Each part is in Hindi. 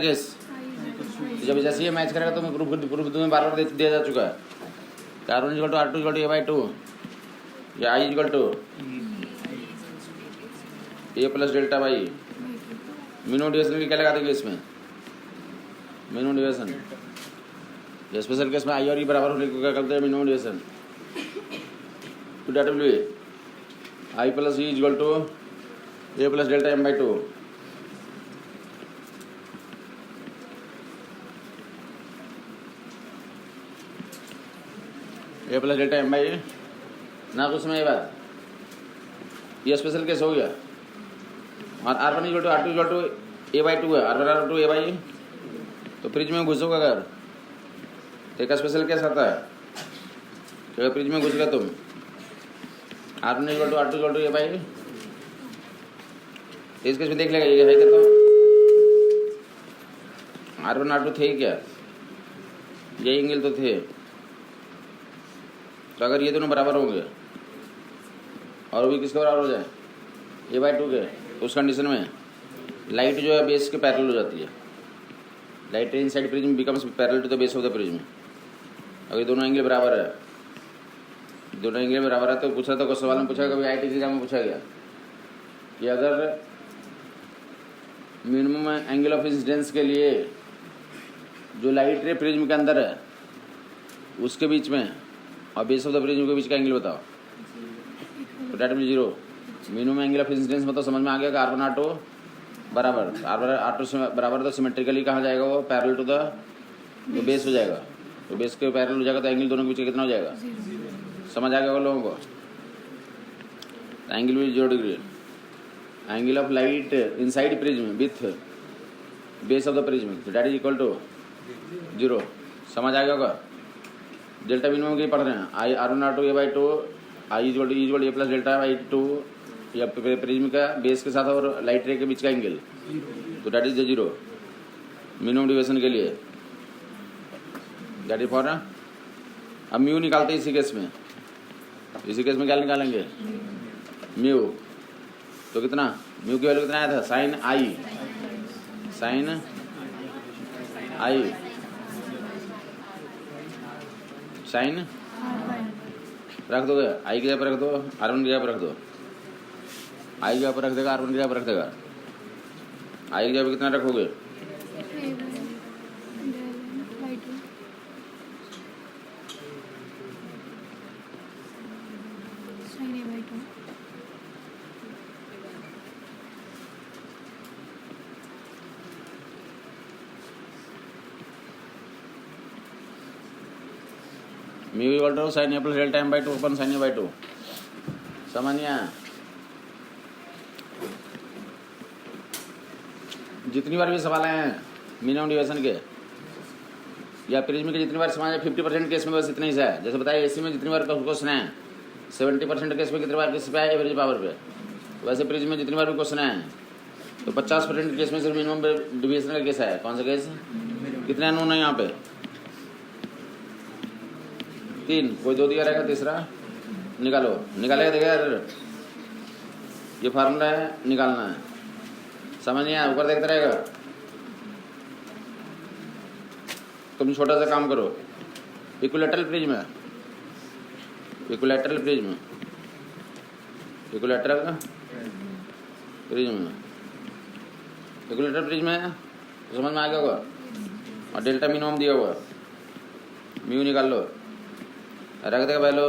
केस जब जैसे ये मैच करेगा तो मैं ग्रुप में बार बार दिया जा चुका है। R1 equal to R2 equal to A/2 या I equal to A plus delta by minimum deviation क्या लगा देंगे इसमें मिनिमम डिविएशन। स्पेशल केस में I और E बराबर होने को क्या करते हैं minimum deviation. To that will be I plus E equal to A plus delta M/2। A plus delta M by ना कुछ में ये बात ये स्पेशल केस हो गया। और R1 equal to R2 equal to A/2 है। R1 R2 A बाई तो फ्रिज में घुसोगे अगर तो एक स्पेशल केस आता है कि अगर फ्रिज में घुस गए तुम R1 equal to R2 equal to A by तो इस केस में देख लेगा ये है क्या तो R1 R2 थे क्या ये एंगल तो थे। तो अगर ये दोनों बराबर होंगे और भी किसके बराबर हो जाए A/2 के तो उस कंडीशन में लाइट जो है बेस के पैरेलल हो जाती है। Light inside prism becomes parallel to the base of the prism. अगर दोनों एंगल बराबर है दोनों एंगल बराबर है तो पूछा तो सवाल में पूछा कभी IIT एग्जाम में पूछा गया कि अगर मिनिमम एंगल ऑफ इंसिडेंस के लिए जो लाइट रे प्रिज्म के अंदर है उसके बीच में और बेस ऑफ द प्रिज्म के बीच का एंगल बताओ तो that will 0। Minimum angle of incidence मतलब समझ में आ गया कि R1 R2 बराबर R2 से बराबर तो सिमेट्रिकली कहाँ जाएगा वो पैरेलल टू द तो बेस हो जाएगा। तो बेस के पैरेलल हो जाएगा तो एंगल दोनों के बीच कितना हो जाएगा समझ आ गया लोगों को। Angle will 0 degree. Angle of light inside prism with base of the prism तो डेट इज इक्वल टू 0। समझ आ गया होगा। डेल्टा मिनिमम की पढ़ रहे हैं R1 R2 A/2 I equal to A plus delta by 2 या प्रिज्म का बेस के साथ और लाइट रे के बीच का एंगल तो डेट इज 0 मिनिमम डिविएशन के लिए। डेट इज फॉर अब म्यू निकालते हैं इसी केस में क्या निकालेंगे म्यू तो कितना म्यू की वैल्यू कितना आया था साइन रख दोगे I की जगह पर रख दो R1 की जगह पर रख दो I की जगह पर रख देगा R1 की जगह पर रख देगा। I की जगह पर कितना रखोगे mu equal to sine A plus delta M/2 अपन साइन A/2 समझिए। जितनी बार भी सवाल हैं मिनिमम डिविएशन के या प्रिज्म के जितनी बार समझ 50% केस में बस इतना ही से है। जैसे बताया AC में जितनी बार क्वेश्चन है 70% केस में कितनी बार किस पे है एवरेज पावर पे वैसे प्रिज्म में जितनी बार भी क्वेश्चन है तो 50% केस में सिर्फ मिनिमम डिविएशन का केस है। कौन सा केस कितने अननोन है यहाँ पे 3 कोई 2 दिया रहेगा तीसरा निकालेगा देखा यार ये फार्मूला है निकालना है समझ नहीं आया ऊपर देखता रहेगा। तुम छोटा सा काम करो इक्विलैटरल प्रिज्म है इक्विलैटरल प्रिज्म है तो समझ में आ गया होगा। और डेल्टा मिनिमम दिया हुआ म्यू निकाल लो रख देगा पहले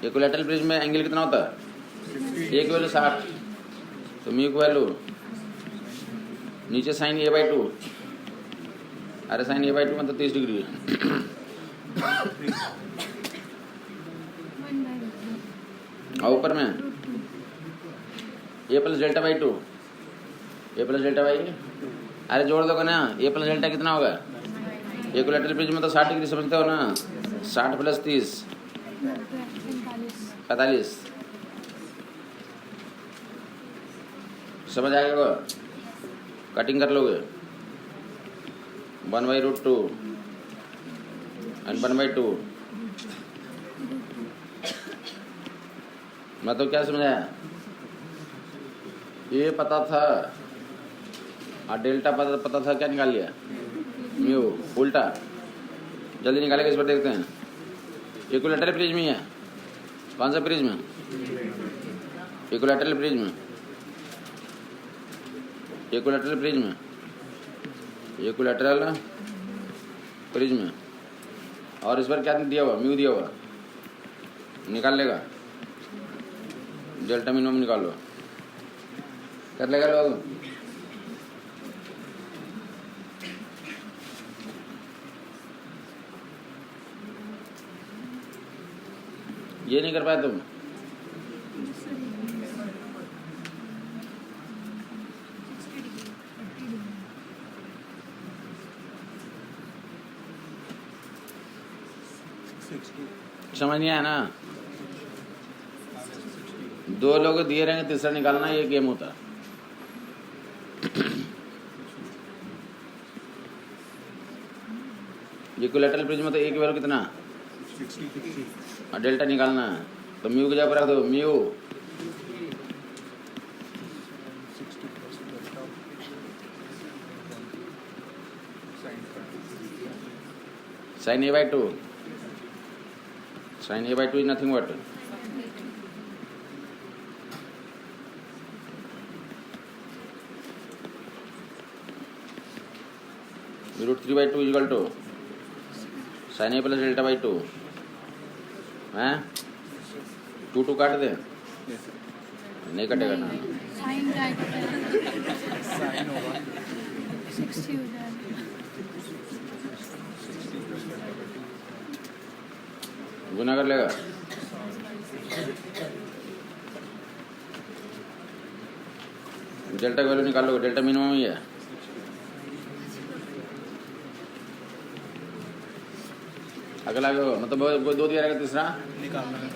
इक्विलैटरल प्रिज्म में एंगल कितना होता है A की वैल्यू 60 तो म्यू की वैल्यू नीचे साइन A/2 अरे साइन A/2 मतलब 30 डिग्री और ऊपर में A plus delta by 2 A plus delta by अरे जोड़ दोगे ना A प्लस डेल्टा कितना होगा इक्विलैटरल प्रिज्म में तो 60 डिग्री समझते हो ना 60 प्लस 30 45 समझ आएगा। कटिंग कर लोगे 1/√2 and 1/2 मैं तो क्या समझाया, ये पता था और डेल्टा पता था, क्या निकाल लिया, म्यू उल्टा। जल्दी निकालेगा, इस पर देखते हैं। इक्विलैटरल प्रिज्म ही है। कौन सा prism? Equilateral prism, equilateral prism, equilateral prism. और इस पर क्या दिया हुआ, म्यू दिया हुआ, निकाल लेगा। डेल्टा मिनिमम निकाल लो, कर लेगा लोग। ये नहीं कर पाए तुम? समझ नहीं आया ना? दो लोग दिए रहेंगे, तीसरा निकालना, ये गेम होता। इक्विलैटरल प्रिज्म तो एक वैल्यू कितना, 60 और डेल्टा निकालना है। तो म्यू की जगह पर रख दो, mu sin a by 2, sin a by 2 is nothing but √3/2 is equal to sin a plus delta by 2 हैं। 2 काट दे, नहीं कटेगा ना। साइन होगा 60 हो जाएगा। गुना कर लेगा। डेल्टा की वैल्यू निकाल लो, डेल्टा मिनिमम ही है। अगला मतलब 2 दिया रहेगा, तीसरा निकालना है।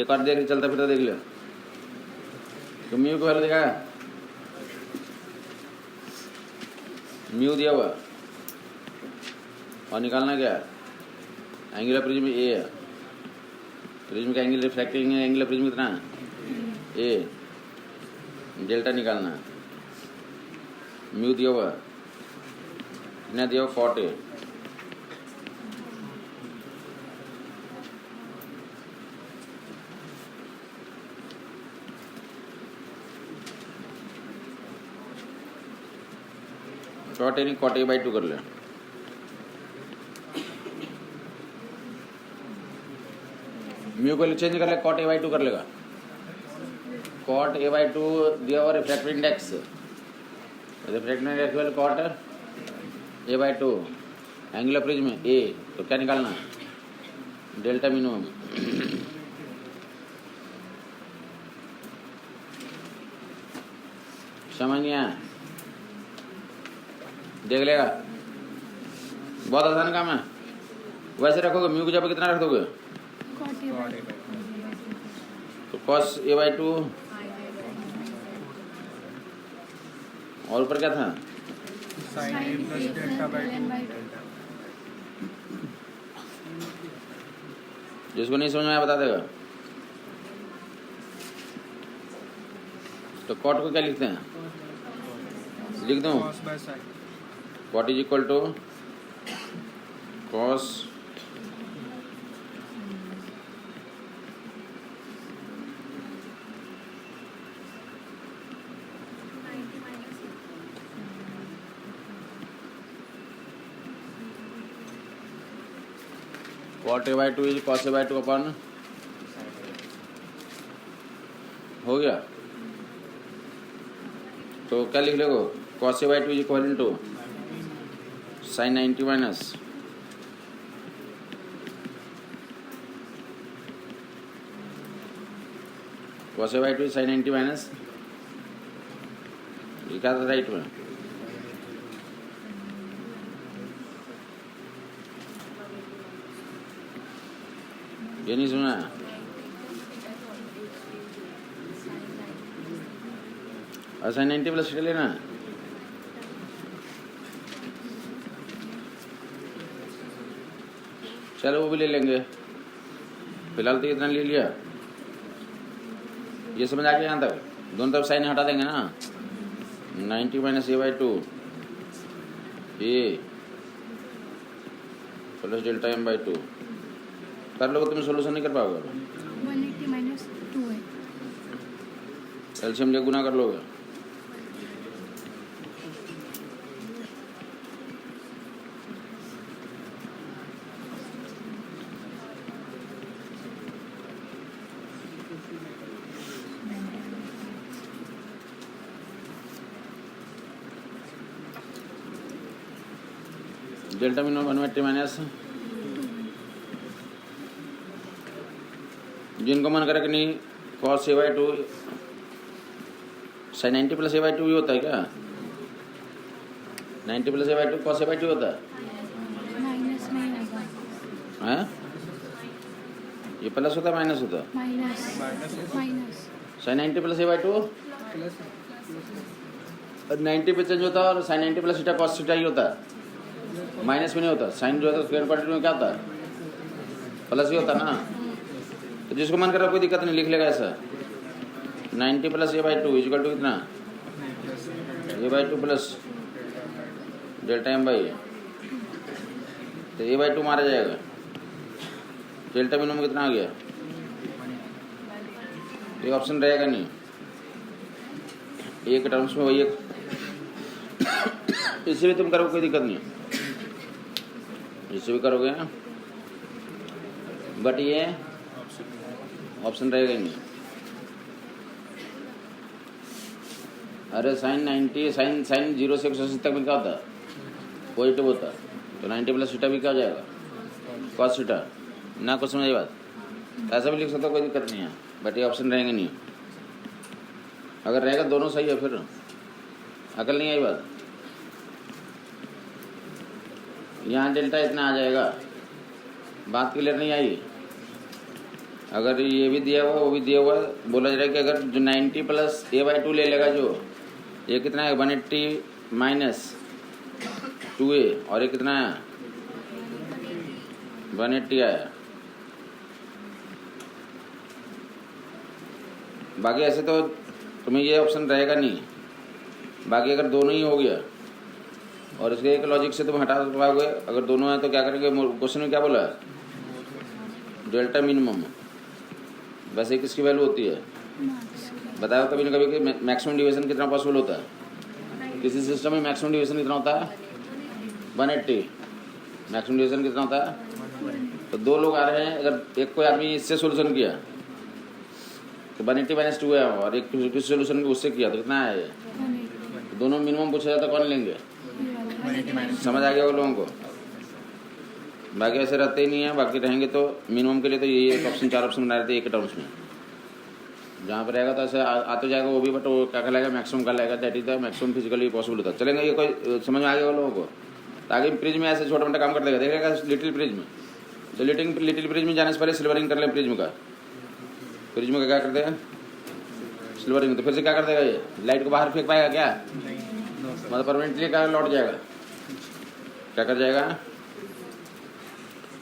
एक और देख, चलता फिरता देख लो। तो म्यू की वैल्यू देखा, म्यू दिया हुआ और निकालना क्या है, एंगुलर प्रिज्म ए है। प्रिज्म का एंगल, रिफ्रैक्टिंग एंगुलर प्रिज्म कितना है, ए। डेल्टा निकालना है, म्यू दिया हुआ, कितना दिया हुआ, 40। कॉट ए नहीं, कॉट a/2 कर ले। म्यू को चेंज कर ले, कॉट a/2 कर लेगा। कॉट a/2 दिया हुआ रिफ्रैक्टिव इंडेक्स, रिफ्रैक्टिव इंडेक्स वाले cot a/2, angular prism A. तो क्या निकालना, डेल्टा मिनिमम। समझ नहीं आया, देख लेगा, बहुत आसान काम है। वैसे रखोगे, म्यू की जगह कितना रख दोगे, तो cos a/2 और ऊपर क्या था, sin a plus delta by 2। जिसको नहीं समझ में आया बता देगा। तो कॉट को क्या लिखते हैं, लिख दूं, cos by sin। Cot is equal to cos cot a/2 is cos a/2 अपन हो गया। तो क्या लिख लोगे, cos a/2 is equal to sin 90 minus cos a/2 sin 90 minus, ये क्या था राइट में, ये नहीं सुना, और sin 90 प्लस ले लेना। चलो वो भी ले लेंगे। फिलहाल तो इतना ले लिया, ये समझ आ गया यहाँ तक। दोनों तरफ साइन हटा देंगे ना, 90 माइनस a/2 ए प्लस डेल्टा m/2 कर लो, तुम सोल्यूशन नहीं कर पाओगे। 180 माइनस 2 है। एलसीएम ले गुना कर लोगे। डेल्टा मिनिमम 180 माइनस, जिनको मन करे कि नहीं cos a/2 sin 90 plus a/2 ही होता है क्या? 90 प्लस a/2 cos a/2 होता है माइनस नहीं होगा, हैं? ये प्लस होता है माइनस होता है? Minus minus minus sin 90 plus a/2 90 पे चेंज होता है, और sin 90 प्लस थीटा cos थीटा ही होता है, माइनस भी नहीं होता। साइन जो होता है स्क्वायर क्वाड्रेटिक में क्या होता है? प्लस ही होता है ना। तो जिसको मन करे कोई दिक्कत नहीं, लिख लेगा ऐसा 90 प्लस a/2 इक्वल टू कितना? a/2 plus delta m/a। तो a/2 मारा जाएगा, डेल्टा मिनिमम कितना आ गया? ये ऑप्शन रहेगा नहीं, एक टर्म्स में वही एक इससे भी तुम करोगे कोई दिक्कत नहीं है, इससे भी करोगे, बट ये ऑप्शन रहेगा ही नहीं। अरे साइन 90 साइन 0 से 180 तक में क्या होता है? पॉजिटिव होता है, तो 90 प्लस थीटा भी क्या हो जाएगा? cos थीटा ना। कुछ समझ बात, ऐसा भी लिख सकते हो, कोई दिक्कत नहीं है, बट ये ऑप्शन रहेंगे नहीं। अगर रहेगा दोनों सही है फिर अकल नहीं आई बात। यहाँ डेल्टा इतना आ जाएगा, बात क्लियर नहीं आई। अगर ये भी दिया हुआ वो भी दिया हुआ, बोला जा रहा है कि अगर जो 90 प्लस a/2 ले लेगा, जो ये कितना है 180 माइनस 2a, और ये कितना है 180 आया। बाकी ऐसे तो तुम्हें ये ऑप्शन रहेगा नहीं, बाकी अगर दोनों ही हो गया और इसके एक लॉजिक से तुम हटा पाओगे, अगर दोनों है तो क्या करेंगे? क्वेश्चन में क्या बोला है? डेल्टा मिनिमम, वैसे किसकी वैल्यू होती है? बताओ कभी ना कभी कि मैक्सिमम डिवीजन कितना पॉसिबल होता है किसी सिस्टम में? मैक्सिमम डिवीजन कितना होता है? 180। मैक्सिमम डिवीजन कितना होता है? तो दो लोग आ रहे हैं, अगर एक कोई आदमी इससे सोल्यूशन किया तो 180 माइनस 2 है, और एक किसी सोल्यूशन उससे किया तो कितना है? तो दोनों मिनिमम पूछा जाता, कौन लेंगे? समझ आ गया वो लोगों को? बाकी ऐसे रहते ही नहीं है, बाकी रहेंगे तो मिनिमम के लिए तो ये एक ऑप्शन 4 ऑप्शन बना रहते हैं एक टर्म्स में। जहाँ पर रहेगा तो ऐसे आ तो जाएगा वो भी, बट वो क्या कहलाएगा? मैक्सिमम का लाएगा, that is the maximum physically possible होता है। चलेंगे, ये कोई समझ में आ गया वो लोगों को? तो आगे प्रिज्म में ऐसे छोटा मोटा काम कर देगा, देखेगा लिटिल प्रिज्म। तो लिटिल प्रिज्म में जाने से पहले सिल्वरिंग कर लें प्रिज्म का। प्रिज्म का क्या कर देगा? सिल्वरिंग। तो फिर से क्या कर देगा? ये लाइट को बाहर फेंक पाएगा क्या? मतलब परमानेंटली क्या लौट जाएगा? क्या कर जाएगा?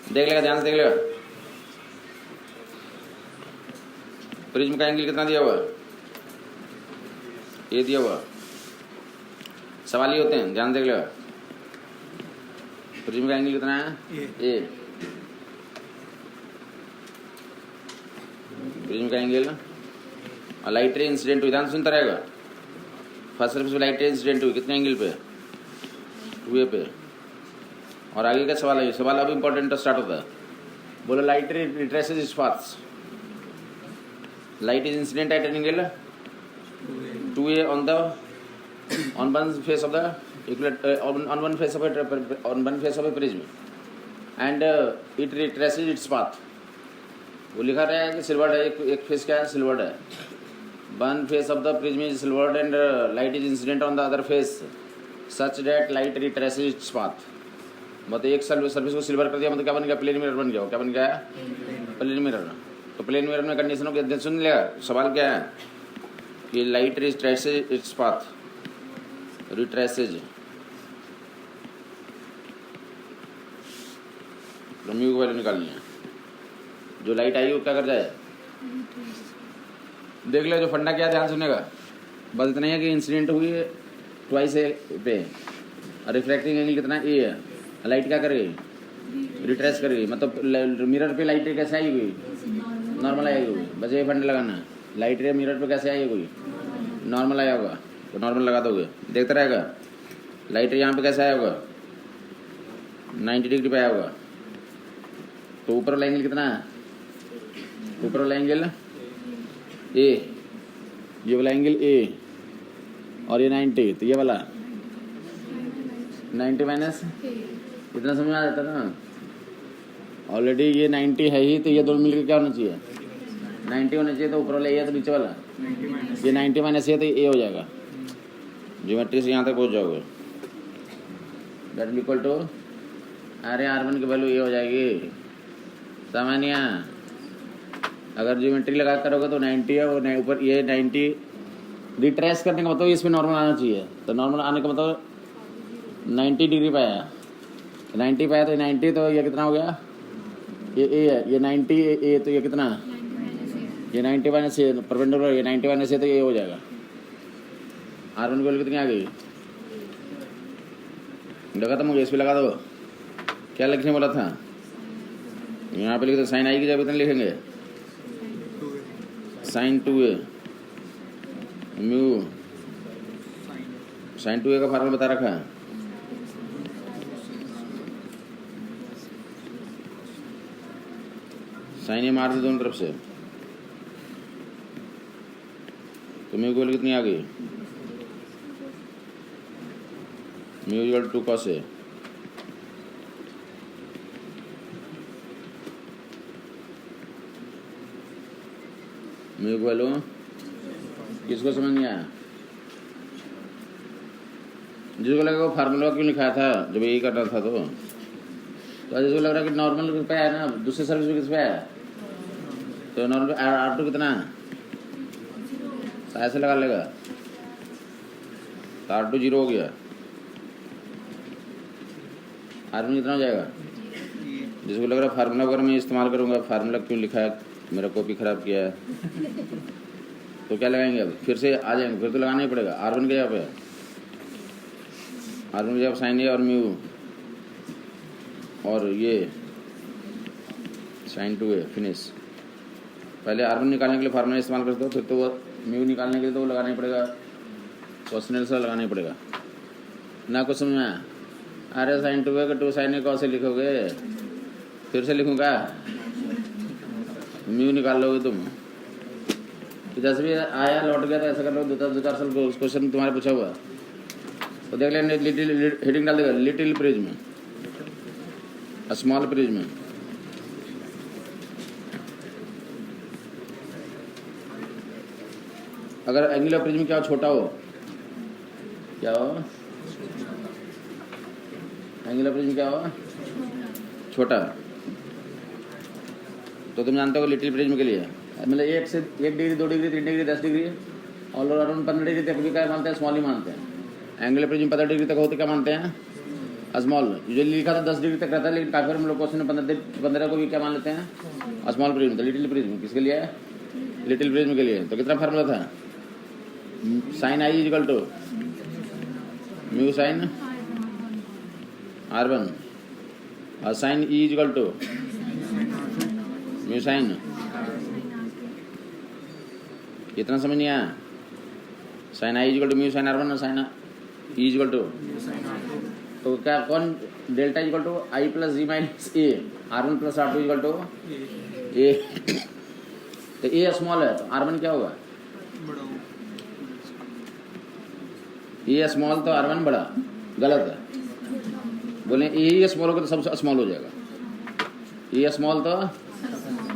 देख लेगा, ध्यान से देख लेगा। प्रिज्म का एंगल कितना दिया हुआ? ये दिया हुआ। सवाल ही होते हैं, ध्यान देख लेगा। प्रिज्म का एंगल कितना है? ए। प्रिज्म का एंगल और लाइट रे इंसिडेंट हुई, ध्यान सुनता रहेगा। फर्स्ट सर्फेस पे लाइट रे इंसिडेंट हुई कितने एंगल पे? 2a पे। और आगे का सवाल है, ये सवाल अब इंपॉर्टेंट स्टार्ट होता है। बोलो लाइट रे retraces it's paths. Light is incident at an angle 2a on one face of the on one face of a prism, and it retraces its path. वो लिखा रहा है कि सिल्वर्ड है, एक फेस क्या है? सिल्वर्ड है। One face of the prism is silvered and light is incident on the other face such that light retraces its path. मतलब एक सर्विस को सिल्वर कर दिया, मतलब क्या बन गया? प्लेन मिरर बन गया। क्या बन गया? Plane mirror. तो प्लेन मिरर में कंडीशनों के सुन लिया। सवाल क्या है कि light retraces its path, retraces mu की वैल्यू निकालनी है। जो लाइट आई वो क्या कर जाए, देख ले। जो फंडा क्या, ध्यान सुनेगा, बस इतना ही है कि इंसिडेंट हुई है ट्वाइस ए पे, और रिफ्रैक्टिंग एंगल कितना ए है। लाइट क्या करेगी, रिट्रेस करेगी, मतलब मिरर पे लाइट कैसे आई हुई, नॉर्मल आई हुई। बस ये फंडा लगाना है, लाइट रे मिरर पे कैसे आई हुई, नॉर्मल आया होगा, तो नॉर्मल लगा दोगे, देखता रहेगा। लाइट रे यहाँ पे कैसे आया होगा, 90 डिग्री पे आया होगा। तो ऊपर वाला एंगल कितना है, ऊपर वाला एंगल ए, ये वाला एंगल ए, और ये 90, तो ये वाला 90 माइनस, इतना समझ आ जाता ना। ऑलरेडी ये 90 है ही, तो ये दोनों मिलकर क्या होना चाहिए, 90 होना चाहिए। तो ऊपर वाला ए है तो नीचे वाला ये 90 माइनस ए, तो ए हो जाएगा। ज्योमेट्री से यहाँ तक पहुँच जाओगे। दैट इज इक्वल टू, अरे R1 की वैल्यू ये हो जाएगी सामान्य। अगर ज्योमेट्री लगा करोगे तो 90 है, और ऊपर ये 90 रिट्रेस करने का मतलब इसमें नॉर्मल आना चाहिए। तो नॉर्मल आने का मतलब 90 डिग्री पे आया, 90 पे आया, तो 90, तो ये कितना हो गया, ये ए है, ये 90 ए, तो ये कितना, ये 90 माइनस ए परपेंडिकुलर, ये 90 माइनस ए, तो ये हो जाएगा। R1 की वैल्यू कितनी आ गई, लगा था मुझे, इस पर लगा दो। क्या लिखने वाला था, यहाँ पे लिखे तो साइन आई की जगह कितने लिखेंगे, sign 2a mu, sign 2a का फार्मूला बता रखा है। साइन ए मार दे दोनों तरफ से, तो म्यू की वैल्यू कितनी आ गई, mu equal to cos A. Mu की वैल्यू किसको समझ नहीं आया, जिसको लगा वो फार्मूला क्यों लिखा था जब यही करना था। तो जिसको लग रहा है कि नॉर्मल पे आया ना, दूसरे सर्विस में किस पे आया, तो नॉर्मल R2 कितना है, तो ऐसे लगा लेगा, तो R2 0 हो गया, R1 कितना हो जाएगा। जिसको लग रहा है फार्मूला वगैरह मैं इस्तेमाल करूँगा, फार्मूला क्यों लिखा है, मेरा कॉपी खराब किया है, तो क्या लगाएंगे, अब फिर से आ जाएंगे, फिर तो लगाना ही पड़ेगा। R1 के जगह पे, R1 की जगह साइन ए और म्यू, और ये साइन 2a फिनिश। पहले R1 निकालने के लिए फार्मूला इस्तेमाल करते हो, फिर तो वो म्यू निकालने के लिए तो वो लगाना ही पड़ेगा, क्वेश्चनल से लगाना ही पड़ेगा ना। कुछ समझ में आया, अरे साइन 2a का 2 साइन ए कौन से लिखोगे, फिर से लिखूँगा, म्यू निकाल लोगे तुम। तो जैसे भी आया लौट गया, तो ऐसा कर लो, 2-4 साल क्वेश्चन तुम्हारे पूछा हुआ, तो देख लेंगे। लिटिल हेडिंग डाल देगा, लिटिल प्रिज्म, स्मॉल प्रिज्म। अगर एंगुलर प्रिज्म क्या हो, छोटा हो, क्या हो, एंगुलर प्रिज्म क्या हो, छोटा। तो तुम जानते हो लिटिल प्रिज्म के लिए मतलब 1 से 1 डिग्री, 2 डिग्री, 3 डिग्री, 10 डिग्री, और अराउंड 15 डिग्री तक भी क्या मानते हैं, स्मॉल ही मानते हैं। एंगुलर प्रिज्म 15 डिग्री तक होते क्या मानते हैं, स्मॉल। जो लिखा था 10 डिग्री तक रहता है, लेकिन काफी बार हम लोग क्वेश्चन में 15 को भी क्या मान लेते हैं, स्मॉल प्रिज्म। तो लिटिल प्रिज्म किसके लिए है, लिटिल प्रिज्म के लिए। तो कितना फार्मूला था, sine i equal to mu sine R1, और sine e equal to mu sine. इतना समझ नहीं आया, sine i equal to mu sine R1 और साइन ई इक्वल टू, तो क्या कौन, delta equal to i plus g minus A, R1 plus R2 equal to A. तो ए स्मॉल है, तो R1 क्या होगा, ए स्मॉल, तो R1 बड़ा, गलत है। बोले ए स्मॉल होगा तो सब स्मॉल हो जाएगा, ए स्मॉल तो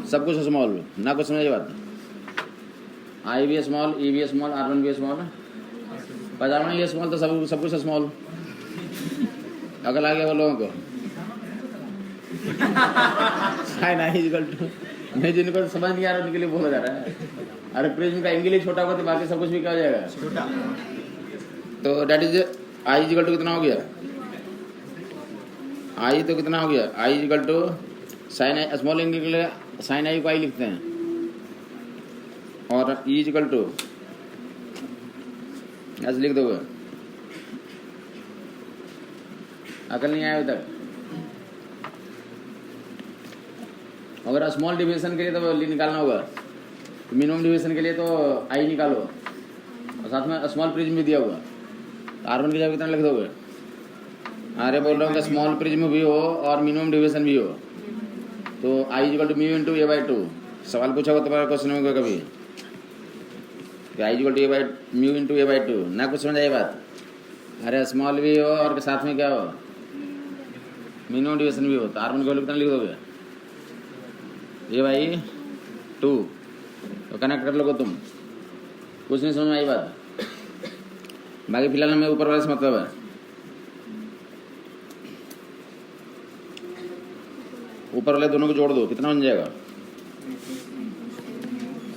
सब कुछ स्मॉल, ना कुछ समझ बात। आई भी स्मॉल, ई भी स्मॉल, R1 भी स्मॉल, पजामा ये स्मॉल, तो सब कुछ स्मॉल। अगल आ गया वो लोगों को साइन आई इक्वल टू, नहीं जिनको समझ नहीं आ रहा उनके लिए बोला जा रहा है। अरे प्रिज्म का एंगल ही छोटा होगा तो बाकी सब कुछ भी क्या हो जाएगा, छोटा। तो that is i equal to कितना हो गया, आई तो कितना हो गया, i equal to sine i small angle के लिए साइन आई को आई लिखते हैं और ई इक्वल टू ऐसे लिख दोगे। अकल नहीं आया अभी तक। अगर स्मॉल डिविएशन के लिए तो निकालना होगा, तो मिनिमम डिविएशन के लिए तो आई निकालो और साथ में स्मॉल प्रिज्म भी दिया हुआ। तो R1 की जगह कितना लिख दोगे? अरे बोल रहा हूँ कि स्मॉल प्रिज्म भी हो और मिनिमम डिविएशन भी हो, तो i equal to mu into A by 2। सवाल पूछा होगा तुम्हारा क्वेश्चन में कभी कि i equal to A by mu into A by 2, ना कुछ समझ आई बात? अरे स्मॉल भी हो और साथ में क्या हो, मिनिमम डिविएशन भी हो, तो R1 की वैल्यू कितना लिख दोगे? ए बाई 2। तो कनेक्ट कर लोगे तुम। कुछ नहीं समझ में आई बात? बाकी फिलहाल हमें ऊपर वाले से मतलब है। ऊपर वाले दोनों को जोड़ दो, कितना बन जाएगा?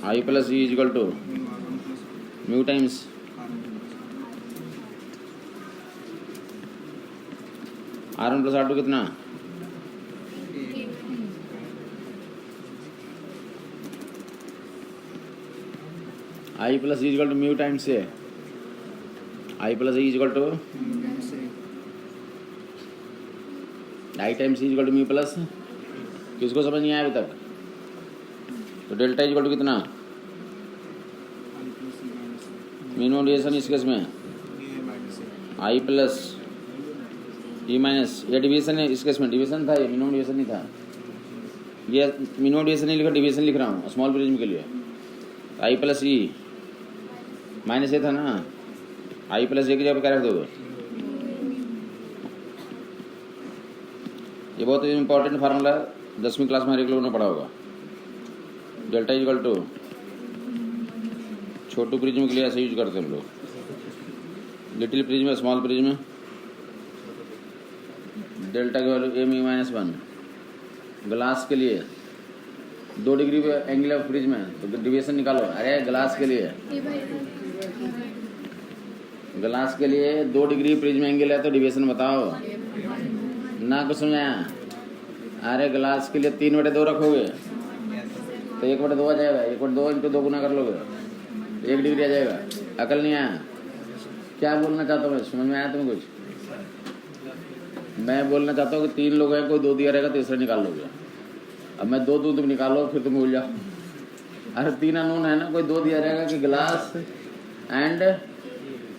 I plus e equal to mu times R1 plus R2 कितना? I plus e equal to mu times से i plus e equal to i times e equal to mu plus. किसको समझ नहीं आया अभी तक? तो डेल्टा इक्वल टू कितना? मिनिमम डिविएशन इस केस में आई प्लस ई माइनस, ये डिवीजन है इस केस में, डिवीजन था ये, मिनिमम डिवीजन नहीं था। ये मिनिमम डिवीजन नहीं लिखा, डिवीजन लिख रहा हूँ स्मॉल प्रिज्म के लिए। आई प्लस ई माइनस ये था ना, आई प्लस ए की जगह क्या रख दोगे? ये बहुत इंपॉर्टेंट फार्मूला 10वीं क्लास में हर एक लोगों ने पढ़ा होगा। डेल्टा इक्वल टू छोटू प्रिज्म के लिए ऐसे यूज करते हैं हम लोग, little prism small prism. Delta की value m e minus 1। Glass के लिए 2 डिग्री एंगल ऑफ प्रिज्म है तो डिविएशन निकालो। अरे ग्लास के लिए 2 डिग्री प्रिज्म एंगल है तो डिविएशन बताओ ना, कुछ समझाया? अरे ग्लास के लिए 3/2 रखोगे तो 1/2 आ जाएगा, 1/2 इंटू 2 गुना कर लोगे 1 डिग्री आ जाएगा। अकल नहीं आया? क्या बोलना चाहता हूँ? समझ में आया तुम्हें कुछ? मैं बोलना चाहता हूँ कि 3 लोग हैं, कोई 2 दिया रहेगा, तीसरा निकाल लोगे। अब मैं 2 दूँ, तुम निकालो, फिर तुम भूल जाओ। अरे 3 अननोन है ना, कोई 2 दिया रहेगा कि ग्लास एंड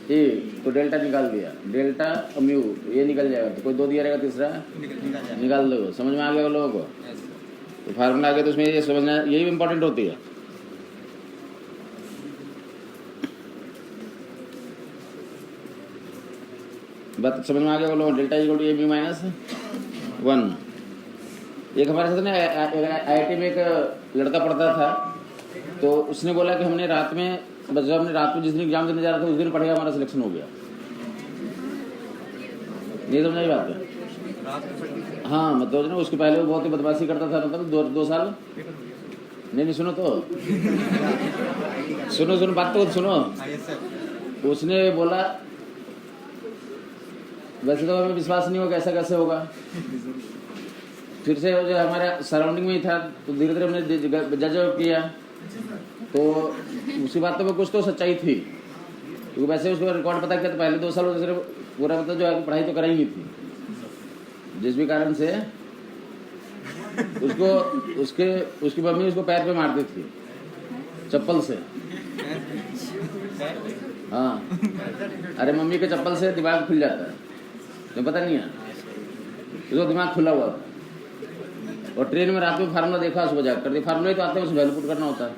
ए, तो डेल्टा निकाल दिया, डेल्टा म्यू ये निकल जाएगा, तो कोई 2 दिया रहेगा, तीसरा निकाल दो। समझ में आ गया लोगों को? तो फार्मूला आ गया तो उसमें ये समझना, यही इंपॉर्टेंट होती है। बात समझ में आ गया लोगों? Delta equal to A mu minus 1। एक हमारे साथ ना IIT में एक लड़का पढ़ता था, तो उसने बोला कि हमने रात में, बस जब हमने रात में जिस दिन एग्जाम देने जा रहा था उस दिन पढ़ेगा, हमारा सिलेक्शन हो गया। नहीं समझ आई बात है? हाँ मतलब ना, उसके पहले वो बहुत ही बदमाशी करता था, मतलब 2 साल। नहीं सुनो तो सुनो बात तो सुनो। उसने बोला, वैसे तो हमें विश्वास नहीं होगा, ऐसा कैसे होगा। फिर से जो हमारे सराउंडिंग में ही था तो धीरे धीरे हमने जज किया, तो उसी बात में कुछ तो सच्चाई थी, क्योंकि वैसे उसको रिकॉर्ड पता किया तो पहले 2 साल दूसरे पूरा मतलब जो है पढ़ाई तो कराई नहीं थी, जिस भी कारण से उसको उसकी मम्मी उसको पैर पे मारती थी चप्पल से। हाँ अरे मम्मी के चप्पल से दिमाग खुल जाता है, तुम्हें पता नहीं है? उसको दिमाग खुला हुआ था। और ट्रेन में रात में फार्मूला देखा, सुबह जाकर करते फार्मूला ही तो आते हैं, उसमें वैल्यू पुट करना होता है।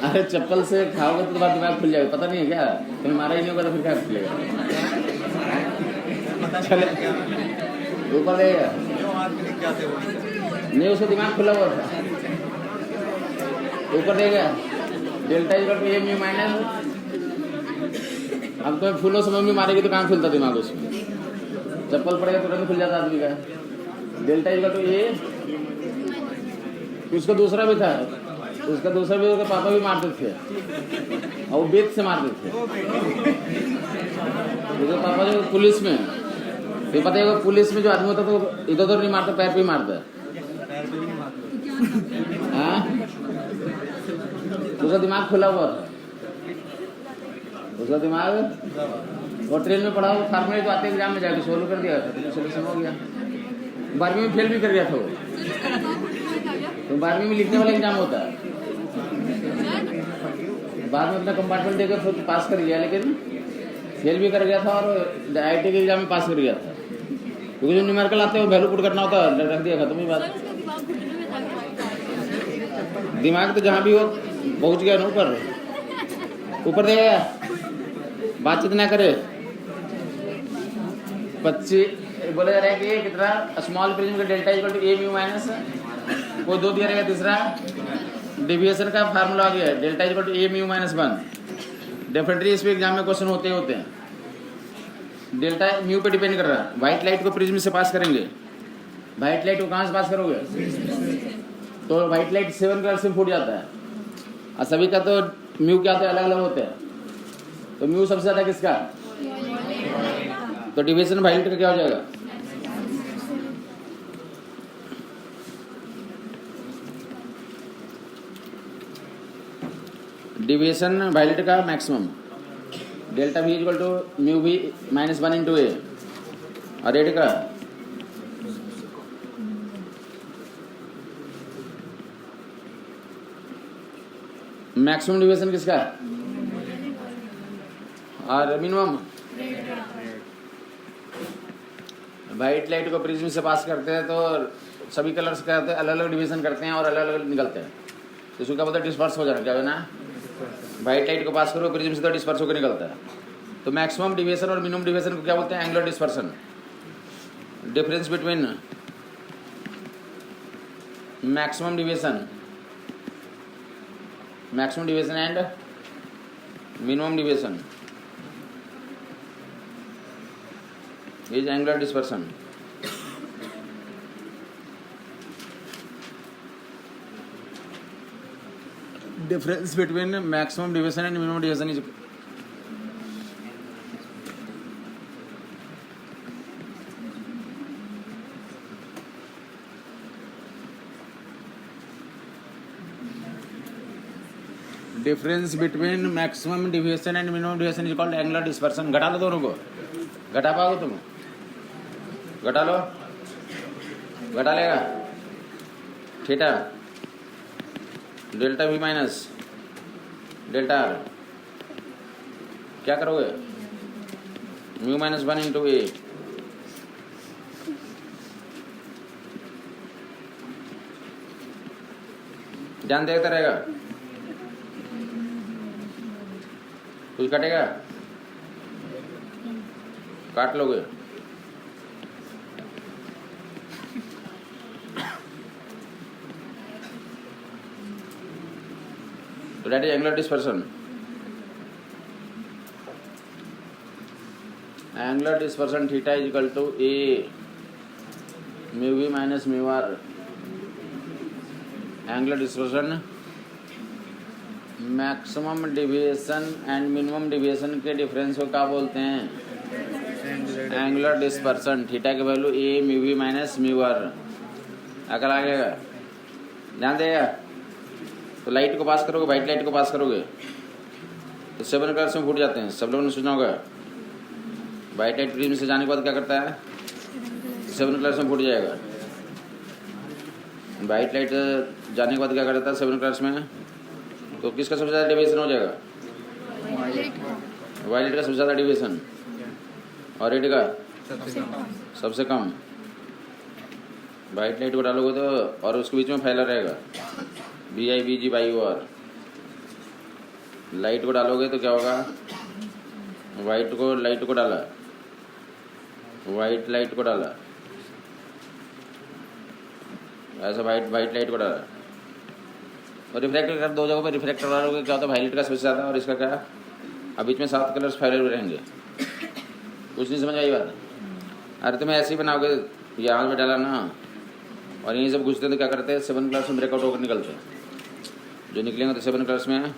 अरे चप्पल से खाओगे तो तुम्हारा दिमाग खुल जाएगा, पता नहीं है क्या? तुम्हें मारा ही नहीं होगा तो फिर क्या खुलेगा? चले ऊपर देगा नहीं, उसका दिमाग खुला हुआ था। ऊपर देगा delta equal to A mu minus. अब तो फूलों समय में मारेगी तो कहाँ खुलता दिमाग उसमें? चप्पल पड़ेगा तुरंत खुल जाता आदमी का। डेल्टा इक्वल टू ए, उसका दूसरा भी था उसका दूसरा भी उसके पापा भी मारते थे और वो बेत से मारते थे। उसके पापा जो पुलिस में, तो पता है पुलिस में जो आदमी होता तो इधर उधर नहीं मारता, पैर पे ही मारता है। हाँ, उसका दिमाग खुला हुआ था, उसका दिमाग। और ट्रेन में पढ़ा वो फार्मूला तो आते एग्जाम में जाके सोल्व कर दिया था, तो सिलेक्शन हो गया। 12वीं में फेल भी कर गया था वो, तो 12वीं में लिखने वाला एग्जाम होता है। बाद में अपना कंपार्टमेंट देकर फिर पास कर गया, लेकिन फेल भी कर गया था और IIT के एग्जाम में पास कर गया था, क्योंकि जो न्यूमेरिकल आते हैं वो वैल्यू पुट करना होता है, रख दिया, खत्म ही बात। दिमाग तो जहाँ भी हो पहुँच गया ना, ऊपर देगा, बातचीत ना करे। 25 बोला जा रहा है कि कितना स्मॉल प्रिज्म का delta equal to A mu minus, कोई 2 दिया रहेगा, तीसरा डेविएशन का फार्मूला आ गया, delta equal to A mu minus 1। Definitely इस पे एग्जाम में क्वेश्चन होते हैं। डेल्टा म्यू पे डिपेंड कर रहा है। व्हाइट लाइट को प्रिज्म से पास करेंगे, व्हाइट लाइट को कहाँ से पास करोगे, तो व्हाइट लाइट 7 कलर से फूट जाता है, और सभी का तो म्यू क्या होता है, अलग अलग होते हैं। तो म्यू सबसे ज्यादा किसका, तो डिविएशन वायलेट का क्या हो जाएगा, डिविएशन वायलेट का maximum delta V equal to mu V minus 1 into A, और रेड का मैक्सिमम डिविएशन किसका, और मिनिमम। वाइट लाइट को प्रिज्म से पास करते हैं तो सभी कलर्स क्या होते हैं, अलग अलग डिवीजन करते हैं और अलग अलग निकलते हैं, तो इसको क्या बोलते हैं, डिस्पर्स हो जाना, क्या है ना। वाइट लाइट को पास करो प्रिज्म से तो डिस्पर्स होकर निकलता है। तो मैक्सिमम डिविएशन और मिनिमम डिविएशन को क्या बोलते हैं, angular dispersion. Difference between maximum deviation and minimum deviation is angular dispersion. Difference between maximum deviation and minimum deviation is difference between maximum deviation and minimum deviation is called angular dispersion. घटा लो दोनों को, घटा पाओगे तुम, घटा लो, घटा लेगा, theta delta V minus delta R, क्या करोगे, म्यू माइनस 1 इंटू ए, ध्यान देखता रहेगा, कुछ कटेगा, काट लोगे। तो that is angular dispersion. Angular dispersion theta is equal to A mu V minus mu R। Angular dispersion maximum deviation and minimum deviation के डिफरेंस को क्या बोलते हैं, एंगुलर डिस्पर्सन। थीटा की value A mu V minus mu R। अकल आ गया, ध्यान देगा। तो लाइट को पास करोगे, वाइट लाइट को पास करोगे तो 7 कलर्स में फूट जाते हैं, सब लोगों ने सुना होगा। वाइट लाइट प्रिज्म से जाने के बाद क्या करता है, 7 कलर्स में फूट जाएगा। वाइट लाइट जाने के बाद क्या करता है 7 कलर्स में, तो किसका सबसे ज़्यादा डिविएशन हो जाएगा, वायलेट का सबसे ज़्यादा डिविएशन, और रेड का सबसे कम। वाइट लाइट को डालोगे तो और उसके बीच में फैला रहेगा BIBG/OR। लाइट को डालोगे तो क्या होगा, लाइट को डाला, वाइट लाइट को डाला, ऐसा वाइट लाइट को डाला, और रिफ्रैक्टर कर 2 जगहों पर रिफ्रैक्टर डालोगे क्या होता है, वायलेट का सबसे ज़्यादा और इसका क्या, अब बीच में 7 कलर्स फैले हुए रहेंगे। कुछ नहीं समझ आई बात, अरे तुम्हें ऐसे ही बनाओगे, यहाँ पे डाला ना और यहीं सब घुसते तो क्या करते हैं, 7 कलर्स में ब्रेकआउट होकर निकलते हैं। जो निकलेंगे तो 7 कलर्स में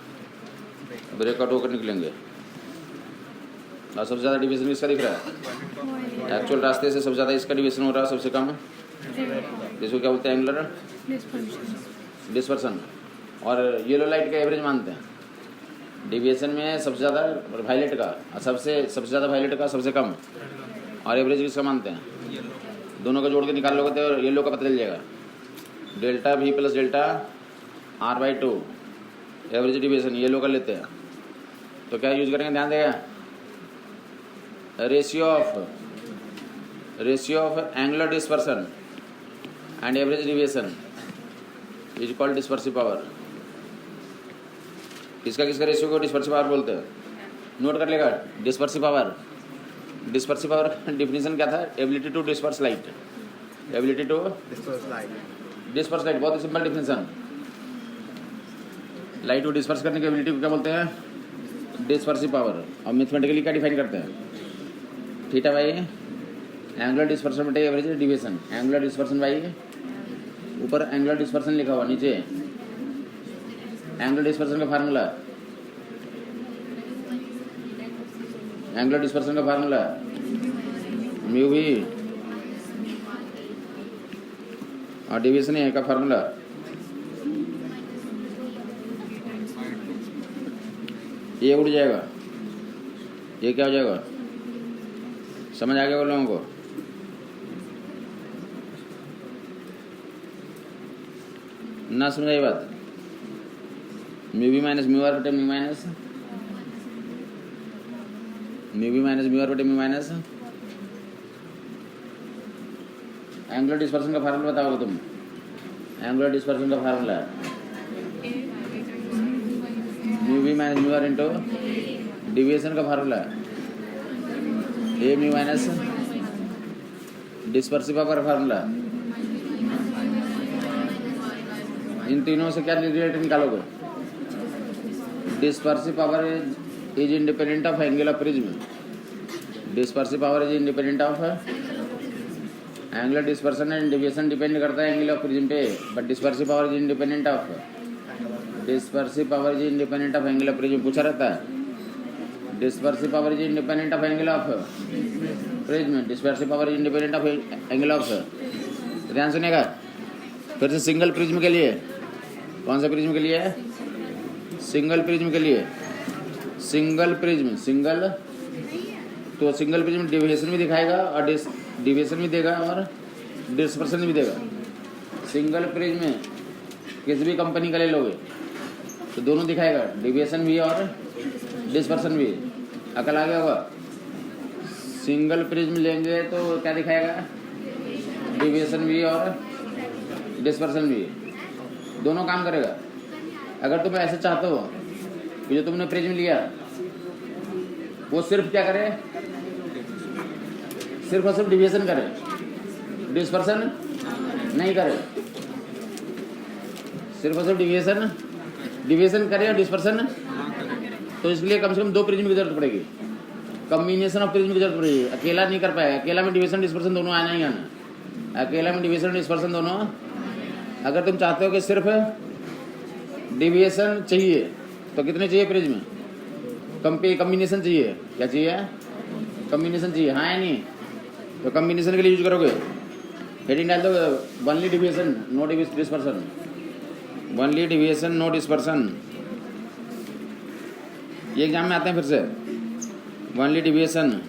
ब्रेकआउट होकर निकलेंगे। और सबसे ज़्यादा डिवीजन किसका दिख रहा है? एक्चुअल रास्ते से सबसे ज़्यादा इसका डिवीजन हो रहा है, सबसे कम इसको क्या बोलते हैं? Angular dispersion. और येलो लाइट का एवरेज मानते हैं डिवीजन में सबसे ज़्यादा वायलेट का, सबसे ज़्यादा वायलेट का सबसे कम, और एवरेज किसका मानते हैं? दोनों को जोड़ के निकाल लोगे तो येलो का पता चल जाएगा। Delta V plus delta R/2 average division yellow का लेते हैं। तो क्या यूज करेंगे? ध्यान देगा, ratio of angular dispersion and average division is called dispersive power. किसका रेशियो को डिस्पर्सिव पावर बोलते हैं? नोट कर लेगा। डिस्पर्सिव पावर का डिफिनीशन क्या था? Ability to disperse light. Ability to disperse light, बहुत सिंपल डिफिनीशन। लाइट को डिस्पर्स करने की एबिलिटी को क्या बोलते हैं? Dispersive power. और मैथमेटिकली क्या डिफाइन करते हैं? थीटा बाई एंगुलर डिस्पर्सन बटे average deviation. Angular dispersion by, ऊपर एंगुलर डिस्पर्सन लिखा हुआ, नीचे एंगुलर डिस्पर्सन का फार्मूला। एंगुलर डिस्पर्सन का फार्मूला म्यू वी और डिवीजन है का फार्मूला ये उड़ जाएगा, ये क्या हो जाएगा? समझ आ गया वो लोगों को? ना समझ आई बात? Mu we minus mu r बटे म्यू माइनस म्यू आर बटे म्यू माइनस एंगुलर डिस्पर्सन का फार्मूला बताओगे तुम? एंगुलर डिस्पर्सन का formula mu we minus mu r into deviation का formula A mu minus dispersive power का फार्मूला। इन तीनों से क्या रिलेट निकालोगे? Dispersive power is independent of angle of prism. Dispersive power is independent of angular dispersion and deviation depend करता है एंगल ऑफ प्रिज्म पे, but dispersive power is independent of angle of prism. पूछा रहता है dispersive power is independent of angle of prism, dispersive power is independent of angle of. ध्यान सुनेगा फिर से। सिंगल प्रिज्म के लिए, कौन सा प्रिज्म के लिए? सिंगल प्रिज्म के लिए। सिंगल तो सिंगल प्रिज्म डिवीजन भी दिखाएगा और डिवीजन भी देगा और डिस्पर्सन भी देगा। सिंगल प्रिज्म किसी भी कंपनी का ले लोगे तो दोनों दिखाएगा, डिवीजन भी और डिस्पर्सन भी। अकल आ गया होगा? सिंगल प्रिज्म लेंगे तो क्या दिखाएगा? डिवीजन भी और डिस्पर्सन भी, दोनों काम करेगा। अगर तुम ऐसे चाहते हो कि जो तुमने प्रिज्म लिया वो सिर्फ क्या करे? सिर्फ और सिर्फ डिवीजन करे, डिस्पर्सन नहीं करे। सिर्फ और सिर्फ डिवीजन करे और डिस्पर्सन, तो इसके लिए कम से कम 2 प्रिज्म की जरूरत पड़ेगी। कॉम्बिनेशन ऑफ प्रिज्म की जरूरत पड़ेगी। अकेला नहीं कर पाएगा। अकेला में डिवीजन डिस्पर्सन दोनों आना ही आना। अकेला में डिवीजन डिस्पर्सन दोनों। अगर तुम चाहते हो कि सिर्फ डिवीजन चाहिए तो कितने चाहिए प्रिज्म? कॉम्बिनेशन चाहिए। क्या चाहिए? कॉम्बिनेशन चाहिए, हाँ या नहीं? तो कॉम्बिनेशन के लिए यूज करोगे, हेडिंग डाल दो only deviation no dispersion. Only deviation no dispersion, ये एग्जाम में आते हैं फिर से। Only deviation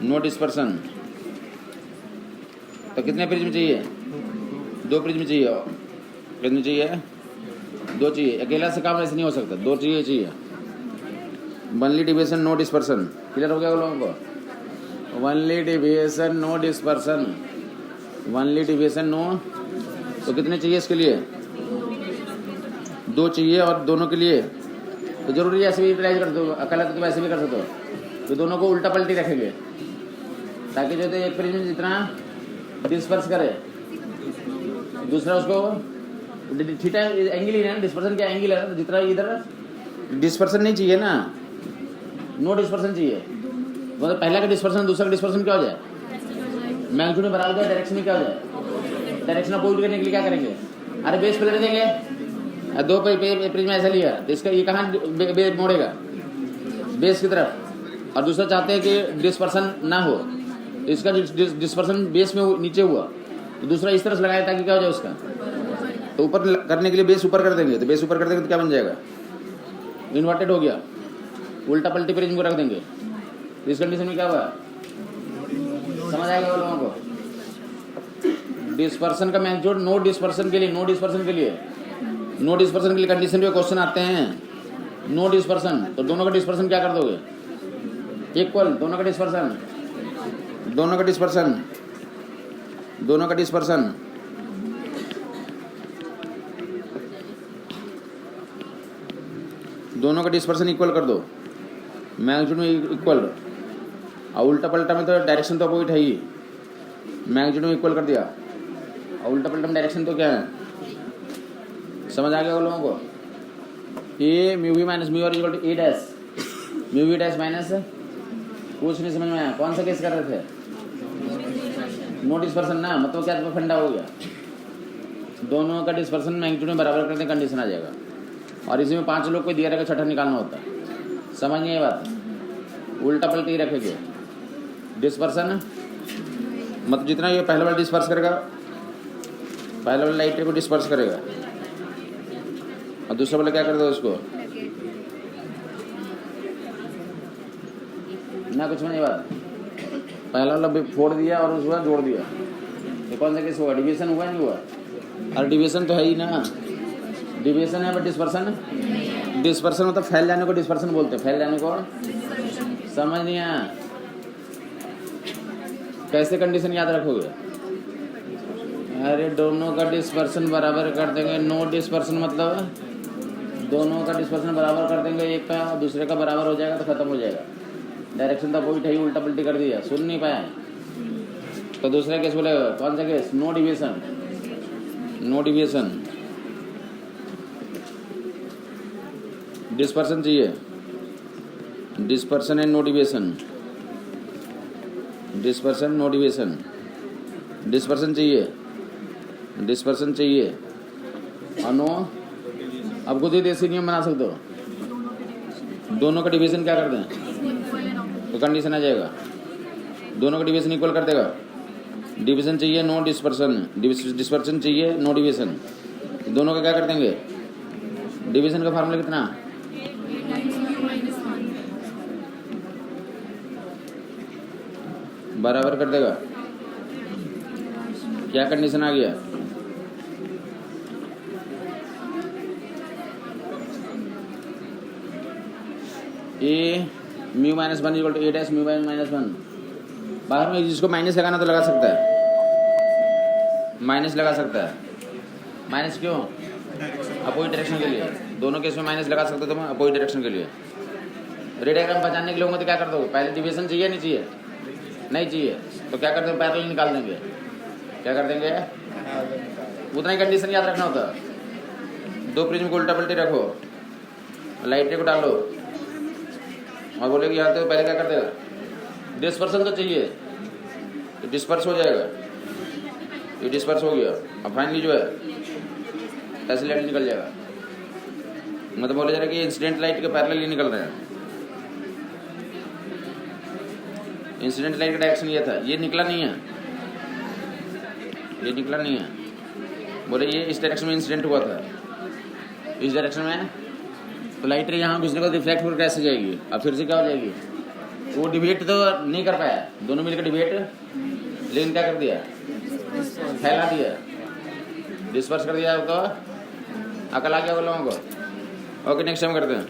no dispersion. तो कितने प्रिज्म चाहिए? 2 प्रिज्म चाहिए। कितने चाहिए? 2 चाहिए। अकेला से काम ऐसे नहीं हो सकता, 2 चाहिए। Only deviation no dispersion. Clear हो गया वो लोगों को? Only deviation no dispersion. Only deviation no, तो कितने चाहिए इसके लिए? 2 चाहिए। और दोनों के लिए तो जरूरी है ऐसे भी यूटिलाइज कर दो। अकेला तो तुम ऐसे भी कर सकते हो। तो दोनों को उल्टा पलटी रखेंगे ताकि जो एक प्रिज्म जितना डिस्पर्स करे दूसरा उसको थीटा एंगल ही है ना, डिस्पर्सन क्या एंगल है ना, तो जितना इधर डिस्पर्सन नहीं चाहिए ना, नो डिस्पर्सन चाहिए। मतलब पहला का डिस्पर्सन दूसरा का डिस्पर्सन क्या हो जाए? मैग्नीट्यूड में बराबर जाए, डायरेक्शन में क्या हो जाए? डायरेक्शन अपोजिट करने के लिए क्या करेंगे? अरे बेस प्लेट देंगे, दो प्रिज्म ऐसा लिया तो इसका ये कहाँ मोड़ेगा, बेस की तरफ, और दूसरा चाहते हैं कि डिस्पर्सन ना हो, तो इसका डिस्पर्सन बेस में नीचे हुआ, तो दूसरा इस तरह से लगाया ताकि क्या हो जाए उसका, तो ऊपर करने के लिए बेस ऊपर कर देंगे, तो बेस ऊपर कर देंगे तो क्या बन जाएगा, इन्वर्टेड हो गया। उल्टा पलटी प्रिज्म को रख देंगे, तो इस कंडीशन में क्या हुआ, समझ आएगा वो लोगों को। डिस्पर्सन का मैग्नीट्यूड नो डिस्पर्सन के लिए, नो डिस्पर्सन के लिए, नो डिस्पर्सन के लिए कंडीशन पे क्वेश्चन आते हैं, नो डिस्पर्सन, तो दोनों का डिस्पर्सन क्या कर दोगे, इक्वल, दोनों का डिस्पर्सन, दोनों का डिस्पर्सन, दोनों का डिस्पर्सन, दोनों का डिस्पर्सन इक्वल कर दो, मैग्नीट्यूड में इक्वल, और उल्टा पलटा में तो डायरेक्शन तो अपोजिट है ही, मैग्नीट्यूड में इक्वल कर दिया, और उल्टा पलटा में डायरेक्शन तो क्या है, समझ आ गया वो लोगों को। A mu we minus mu R equal to A dash mu V dash minus, कुछ नहीं समझ में आया, कौन सा केस कर रहे थे, नो डिस्पर्सन ना, मतलब क्या फंडा हो गया, दोनों का डिस्पर्सन मैग्नीट्यूड में बराबर करते कंडीशन आ जाएगा, और इसी में 5 लोग को दिया रहेगा, छठा निकालना होता, समझ नहीं ये बात, उल्टा पलटी ही रखेंगे, डिस्पर्सन मतलब जितना ये पहले वाला डिस्पर्स करेगा, पहले वाला लाइट को डिस्पर्स करेगा, और दूसरा वाला क्या कर दो उसको ना, कुछ नहीं बात, पहला वाला फोड़ दिया और उसके बाद जोड़ दिया, ये कौन सा केस हुआ, डिविएशन हुआ नहीं हुआ, अरे डिविएशन तो है ही ना, डिविएशन है बट डिस्पर्सन, डिस्पर्सन मतलब फैल जाने को डिस्पर्सन बोलते हैं, फैल जाने को, समझ नहीं आया, कैसे कंडीशन याद रखोगे, अरे दोनों का डिस्पर्सन बराबर कर देंगे, नो डिस्पर्सन मतलब दोनों का डिस्पर्सन बराबर कर देंगे, एक का दूसरे का बराबर हो जाएगा तो खत्म हो जाएगा, डायरेक्शन तो अपोजिट है ही, उल्टा पलटी कर दिया, सुन नहीं पाया, तो दूसरा केस बोलेगा, कौन सा case, no deviation, no deviation, dispersion चाहिए, dispersion and no deviation, dispersion no deviation, dispersion चाहिए, डिस्पर्सन चाहिए, और नो, अब खुद ही देसी नियम बना सकते हो, दोनों का डिवीजन क्या कर दें तो कंडीशन आ जाएगा, दोनों का डिवीजन इक्वल कर देगा, डिवीजन चाहिए नो डिस्पर्सन, डिस्पर्सन चाहिए नो डिवीजन, दोनों का क्या कर देंगे, डिवीजन का फार्मूला कितना, बराबर कर देगा, क्या कंडीशन आ गया, A mu minus 1 equal to A dash mu minus 1, बाहर में जिसको माइनस लगाना तो लगा सकता है, माइनस लगा सकता है, माइनस क्यों, अपोजिट डायरेक्शन के लिए, दोनों केस में माइनस लगा सकते हो तुम अपोजिट डायरेक्शन के लिए। रे डायग्राम पहचानने के लिए होंगे तो क्या कर दोगे, पहले डिवीजन चाहिए नहीं चाहिए, नहीं चाहिए तो क्या करते हैं, पैरेलल निकाल देंगे, क्या कर देंगे, उतना ही कंडीशन याद रखना होता, दो प्रिज्म को उल्टा पलटी रखो, लाइट रे को डालो, और बोले कि यहाँ तो पहले क्या कर देगा, डिस्पर्सन तो चाहिए, तो डिस्पर्स हो जाएगा, ये डिस्पर्स हो गया, अब फाइनली जो है ऐसे लाइट निकल जाएगा, मतलब बोला जा रहा है कि इंसिडेंट लाइट के पैरेलल ही निकल रहे हैं, इंसिडेंट लाइट का डायरेक्शन ये था, ये निकला नहीं है, ये निकला नहीं है, बोले ये इस डायरेक्शन में इंसिडेंट हुआ था, इस डायरेक्शन में, तो लाइट रे यहाँ घुसने को रिफ्लेक्ट होकर कैसे जाएगी, अब फिर से क्या हो जाएगी, वो डिबेट तो नहीं कर पाया, दोनों मिलकर डिबेट, लेकिन क्या कर दिया, फैला दिया, डिस्पर्स कर दिया, तो अकल आ गया वो लोगों को। ओके नेक्स्ट टाइम करते हैं।